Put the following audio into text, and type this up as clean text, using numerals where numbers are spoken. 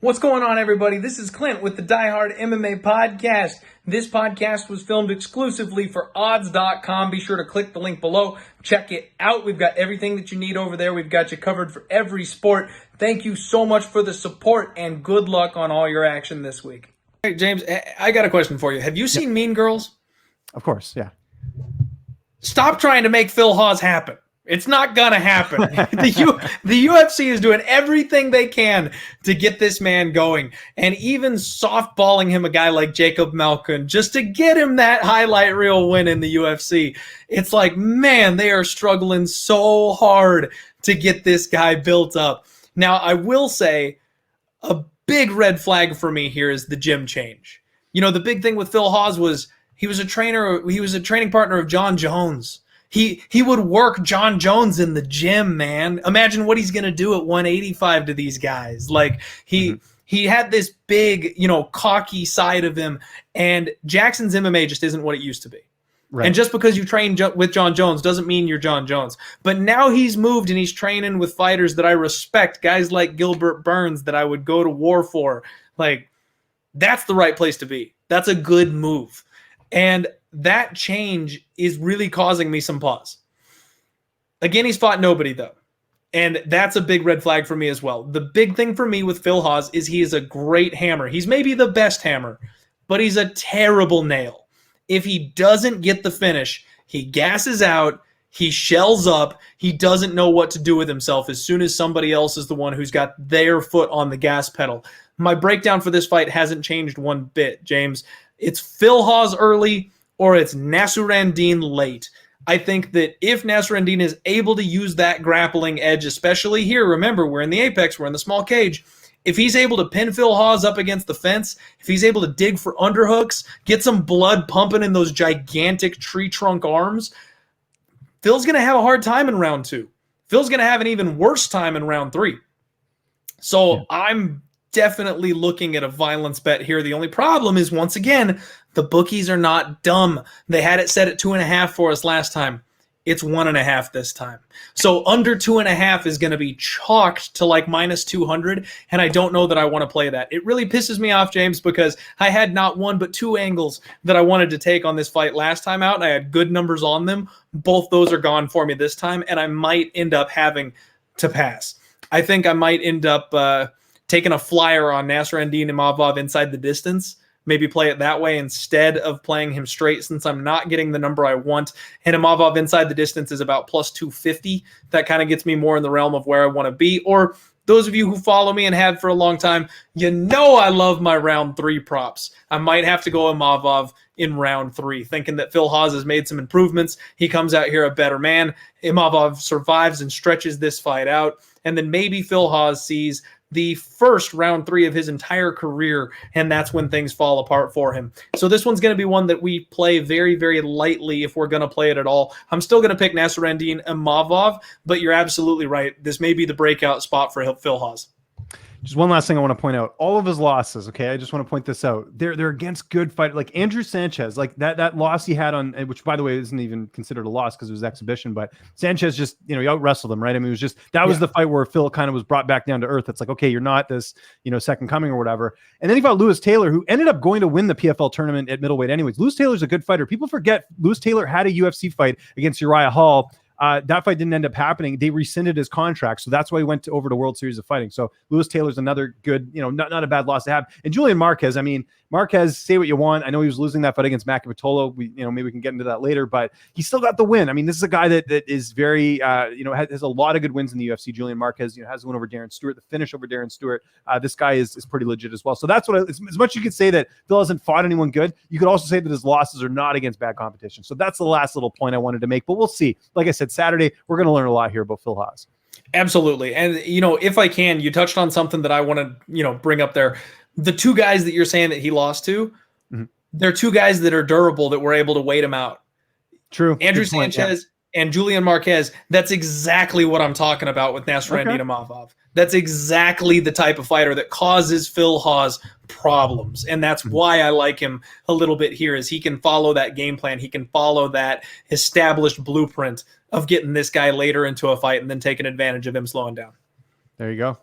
What's going on, everybody? This is Clint with the Die Hard MMA podcast. This podcast was filmed exclusively for odds.com. Be sure to click the link below. Check it out. We've got everything that you need over there. We've got you covered for every sport. Thank you so much for the support and good luck on all your action this week. Hey, James, I got a question for you. Have you seen Mean Girls? Of course, yeah. Stop trying to make Phil Hawes happen. It's not going to happen. The UFC is doing everything they can to get this man going, and even softballing him a guy like Jacob Malkoun just to get him that highlight reel win in the UFC. It's like, man, they are struggling so hard to get this guy built up. Now, I will say a big red flag for me here is the gym change. You know, the big thing with Phil Hawes was he was a training partner of John Jones. He would work John Jones in the gym, man. Imagine what he's going to do at 185 to these guys. Like he had this big, cocky side of him, and Jackson's MMA just isn't what it used to be. Right. And just because you train with John Jones doesn't mean you're John Jones. But now he's moved and he's training with fighters that I respect, guys like Gilbert Burns that I would go to war for. Like, that's the right place to be. That's a good move. And that change is really causing me some pause. Again, he's fought nobody, though. And that's a big red flag for me as well. The big thing for me with Phil Hawes is he is a great hammer. He's maybe the best hammer, but he's a terrible nail. If he doesn't get the finish, he gasses out, he shells up, he doesn't know what to do with himself as soon as somebody else is the one who's got their foot on the gas pedal. My breakdown for this fight hasn't changed one bit, James. It's Phil Hawes early, or it's Nassourdine late. I think that if Nassourdine is able to use that grappling edge, especially here, remember, we're in the apex, we're in the small cage. If he's able to pin Phil Hawes up against the fence, if he's able to dig for underhooks, get some blood pumping in those gigantic tree trunk arms, Phil's going to have a hard time in round 2. Phil's going to have an even worse time in round 3. So I'm definitely looking at a violence bet here. The only problem is, once again, the bookies are not dumb. They had it set at 2.5 for us last time. It's 1.5 this time. So under 2.5 is going to be chalked to like minus 200, and I don't know that I want to play that. It really pisses me off, James, because I had not one but 2 angles that I wanted to take on this fight last time out, and I had good numbers on them. Both those are gone for me this time, and I might end up having to pass. I think I might end up taking a flyer on Nassourdine Imavov inside the distance. Maybe play it that way instead of playing him straight, since I'm not getting the number I want. And Imavov inside the distance is about plus 250. That kind of gets me more in the realm of where I want to be. Or those of you who follow me and have for a long time, you know I love my round 3 props. I might have to go Imavov in round 3, thinking that Phil Hawes has made some improvements. He comes out here a better man. Imavov survives and stretches this fight out. And then maybe Phil Hawes sees the first round 3 of his entire career, and that's when things fall apart for him. So this one's going to be one that we play very, very lightly if we're going to play it at all. I'm still going to pick Nassourdine Imavov, but you're absolutely right. This may be the breakout spot for Phil Hawes. Just one last thing I want to point out. All of his losses, okay, I just want to point this out. They're against good fighters. Like Andrew Sanchez, like that loss he had on, which by the way isn't even considered a loss because it was exhibition, but Sanchez just, he out wrestled him, right? I mean, it was just, that was the fight where Phil kind of was brought back down to earth. It's like, okay, you're not this, second coming or whatever. And then he fought Lewis Taylor, who ended up going to win the PFL tournament at middleweight anyways. Lewis Taylor's a good fighter. People forget Lewis Taylor had a UFC fight against Uriah Hall. That fight didn't end up happening. They rescinded his contract, so that's why he went over to World Series of Fighting. So Lewis Taylor's another good, not a bad loss to have. And Julian Marquez, I mean, Marquez, say what you want. I know he was losing that fight against Makavitolo. Maybe we can get into that later, but he still got the win. I mean, this is a guy that is very, has a lot of good wins in the UFC. Julian Marquez, has the win over Darren Stewart, the finish over Darren Stewart. This guy is pretty legit as well. So that's what, as much as you could say that Phil hasn't fought anyone good, you could also say that his losses are not against bad competition. So that's the last little point I wanted to make, but we'll see. Like I said, Saturday, we're going to learn a lot here about Phil Hawes. Absolutely. And, if I can, you touched on something that I want to, bring up there. The 2 guys that you're saying that he lost to, they're 2 guys that are durable that were able to wait him out. True. Andrew Sanchez and Julian Marquez. That's exactly what I'm talking about with Nassourdine Imavov. That's exactly the type of fighter that causes Phil Hawes problems. And that's why I like him a little bit here, is he can follow that game plan. He can follow that established blueprint of getting this guy later into a fight and then taking advantage of him slowing down. There you go.